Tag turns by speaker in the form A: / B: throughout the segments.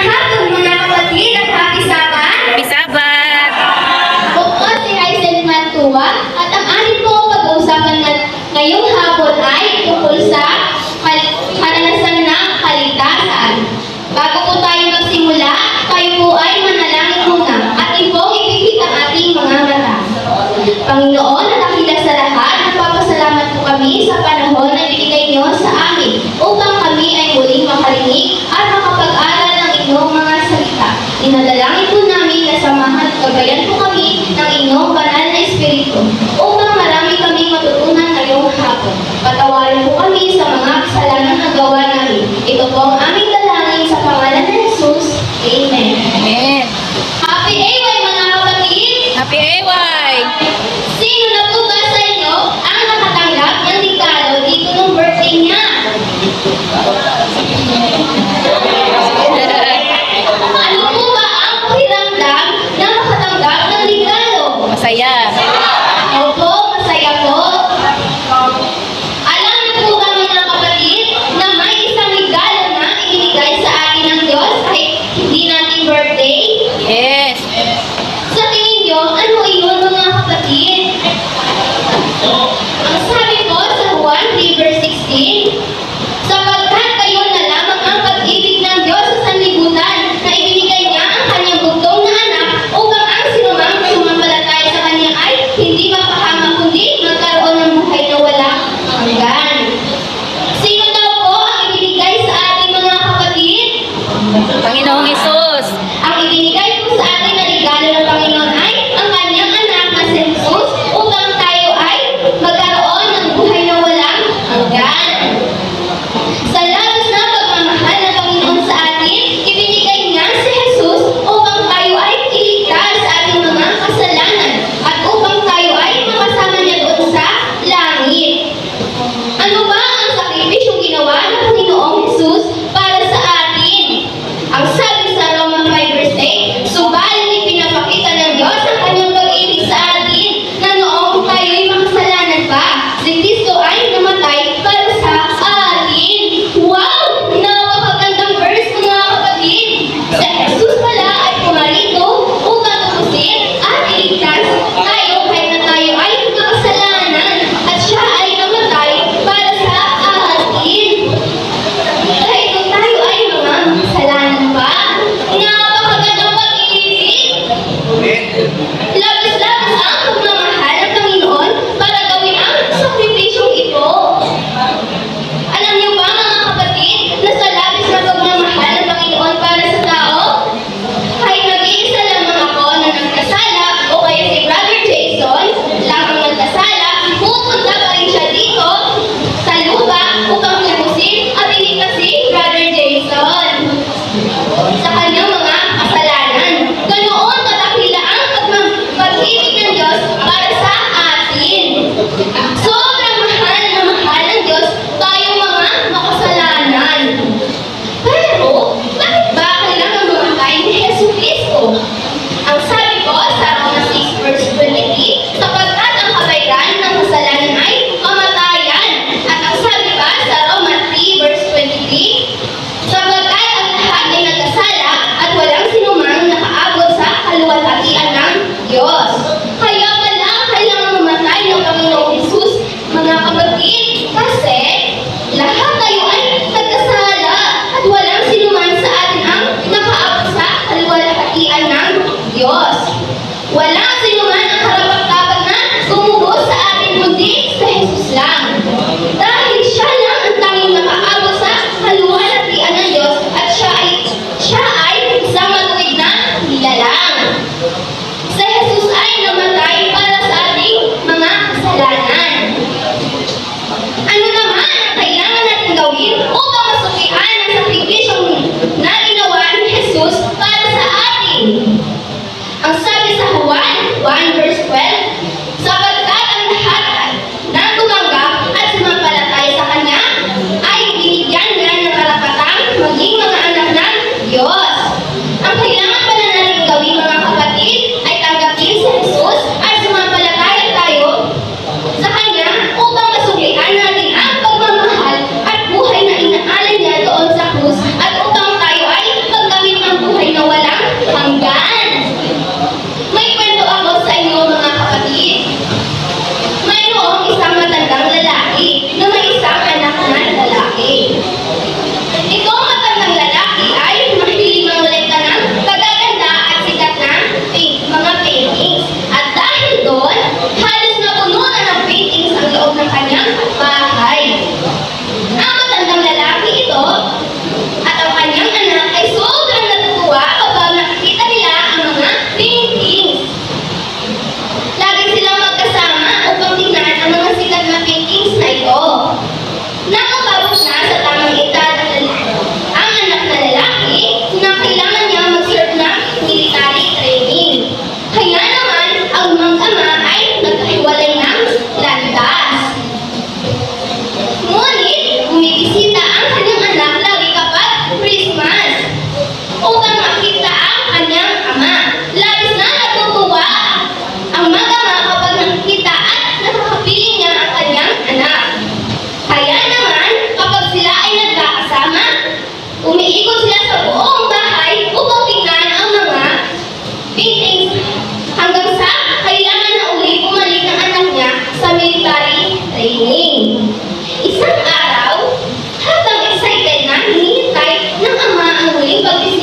A: Magandang hapon mga kapatid at happy Sabat!
B: Happy Sabat!
A: Ako po si Hazel Mantua at ang amin po pag-uusapan ngayong hapon ay tungkol sa karanasan ng kaligtasan. Bago po tayo magsimula, tayo po ay manalangin muna at pong ipikit ang ating mga mata. Panginoon at dakila sa lahat, nagpapasalamat po kami sa panahon na binigay niyo sa amin upang kami ay muling makarinig at makapag-aral ng inyong mga salita. Inadalangin po namin na samahan at gabayan po kami ng inyong banal na espiritu upang marami kami matutunan ngayong hapon. Patawarin po kami sa mga kasalanan na gawa namin. Ito po ang aming dalangin sa pangalan ng Jesus. Amen.
B: Amen.
A: Happy AY mga kapatid!
B: Happy AY!
A: Sino na po ba sa inyo ang nakatanggap ng regalo dito ng birthday niya? Ano po ba ang pakiramdam na makatanggap ng regalo?
B: Masaya.
A: Opo, masaya po. Alam niyo po ba mga kapatid na may isang regalo na ibinigay sa atin ng Diyos kahit hindi natin birthday?
B: Yes.
A: Sa tingin niyo, ano iyon mga kapatid? Ang sabi po sa Juan 3:16, sapagkat kayo na lamang ang pag-ibig ng Diyos sa sanlibutan na ibinigay niya ang kanyang bugtong na anak upang ang sinumang sumampalataya sa kanya ay hindi mapahamak kundi magkaroon ng buhay na walang hanggan. Sino daw po ang ibinigay sa ating mga kapatid?
B: Panginoong Hesus.
A: Ang ibinigay po sa atin na regalo ng Panginoon ay ang kanyang anak na si Jesus upang tayo ay magkaroon ng buhay na walang hanggan. Sa labis na pagmamahal ng Panginoon sa atin, ibinigay niya si Jesus upang tayo ay iligtas sa ating mga kasalanan at upang tayo ay makasama niya doon sa langit. Ano ba ang sakripisyong ginawa ng Panginoong Jesus para sa atin? Ang sabi sa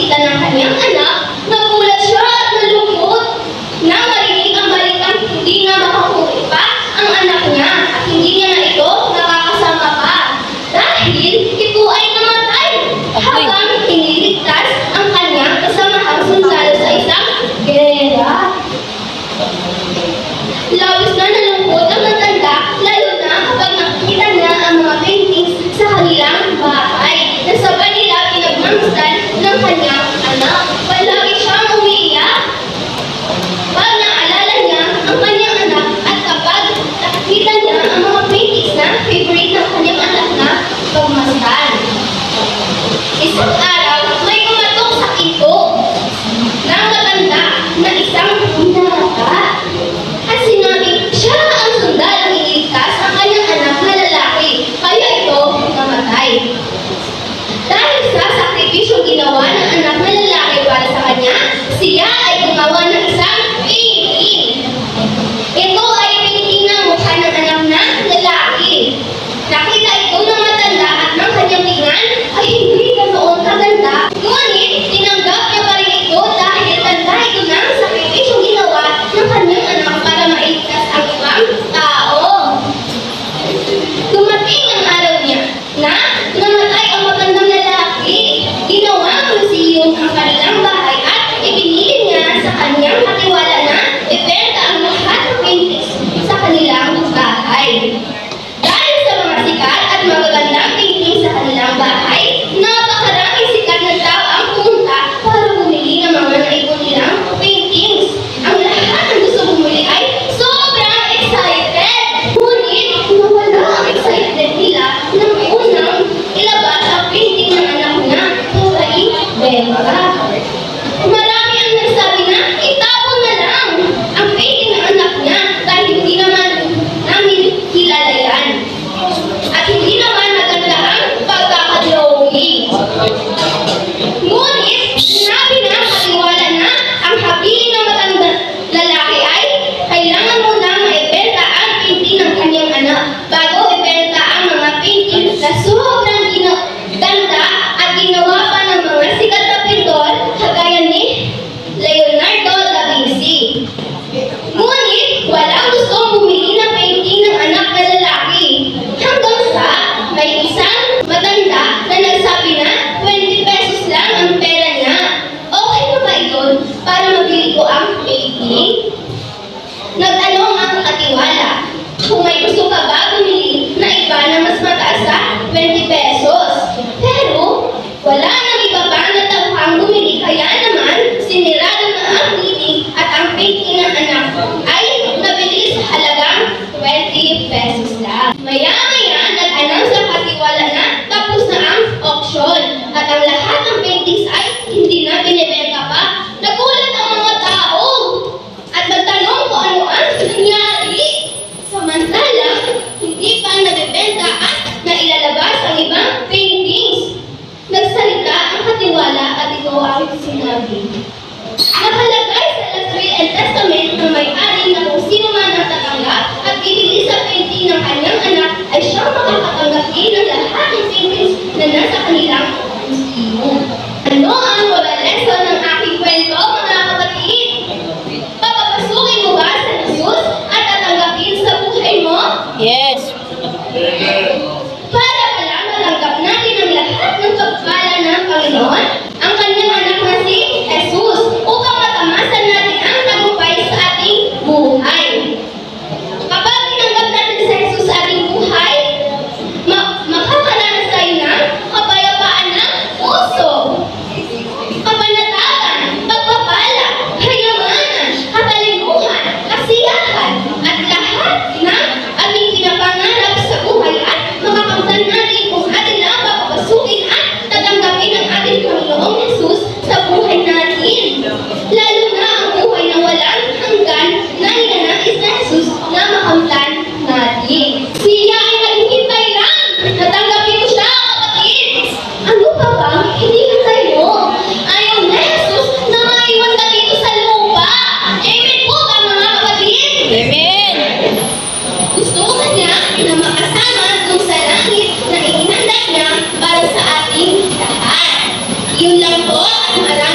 A: pagkakita ng kanyang anak, nagulat siya at nalungkot. Nang marinig ang balitang hindi na makakuwi pa ang anak niya at hindi niya na ito nakakasama pa. Dahil ito ay namatay habang iniligtas ang kanyang kasamahang sundalo sa isang gera. Labis na nalungkot ang matanda, lalo na kapag nakita niya ang mga paintings sa kanilang bahay na sabay nila pinagmamasdan ng kanyang anak. Palagi siyang umiiyak. Pag naalala niya ang kanyang anak at kapag nakikita niya ang mga paintings na favorite ng kanyang anak na pagmasdan. Isang araw, may kumatok sa pinto ng matanda na isang binata. At sinabing siya ang sundalong iniligtas ang kanyang anak na lalaki, kaya ito namatay. Dahil sa sakripisyong ginawa ng anak na lalaki para sa kanya, siya ay gumawa ng isang painting. Ito ay painting ng mukha ng anak na lalaki. Nakita ito ng matanda at ng kanyang tingnan ay hindi ganoon kaganda. Ngunit tinanggap niya pa rin ito dahil tanda ito ng sakripisyong ginawa ng kanyang anak para mailigtas ang ibang tao. Dumating ang araw niya na namatay ang matandang lalaki. Ginawa ang museum ang kanilang bahay at ipinili niya sa kanyang katiwala na ibenta ang lahat ng paintings sa kanilang bahay. Dahil sa mga sikat at magagandang painting sa kanilang bahay, napakaraming sikat na tao ang pumunta para bumili ng mga naipon nilang paintings. Ang lahat ng gusto bumili ay sobrang excited. Ngunit nawala ang excitement nila nang unang ilabas ang painting ng anak niya para ibenta. Marami ang nagsabi na itapon na lang ang painting ng anak niya dahil hindi naman namin kilala yan. At hindi naman maganda ang pagkakadrawing. Ngunit, sinabi na katiwala na ang habilin ng matandang lalaki ay kailangan muna maibenta ang painting ng kanyang anak bago ibenta ang mga painting na sobrang ganda at ginawa pa ng mga sikat na pintor kagaya ni Leonardo da Vinci. Ngunit, walang gustong bumili ng painting ng anak na lalaki. Hanggang sa may isang matanda na nagsabi na 20 pesos lang ang pera niya. Okay na ba iyon para mabili ko ang painting? Nagtanong ang katiwala, kung may gusto ka ba bumili na iba na mas mataas sa 20 pesos. Pero, wala nang iba pa na tauhang bumili kaya naman sinirado na ang meeting at ang painting ng anak ay nabili sa halagang 20 pesos lang. Maya-maya, nag-announce ang katiwala na tapos na ang auction at ang lahat ng paintings ay hindi na binibenta pa. Nagulat ang mga tao at nagtanong kung ano ang nangyari. Samantala, hindi pa nabibenta at nailalabas ang ibang paintings. Nagsalita ang katiwala at ito ang sinabi. Nakalagay sa Last Will and Testament na may-ari na kung sino man ang tatanggap at bibili sa painting ng kanyang anak ay siyang makakatanggap din ng lahat ng paintings na nasa kanilang museum. Ano ang moral lesson ng aking kwento, mga kapatid? Papapasukin mo ba sa Jesus at tatanggapin sa buhay mo?
B: Yes.
A: Para pala matanggap natin ang lahat ng pagpala ng Panginoon, ang kanyang anak na si Jesus, upang matamasan natin ang tagumpay sa ating buhay. Kapag tinanggap natin si Jesus sa ating buhay, makakaranas tayo ng kapayapaan ng puso. inyong anak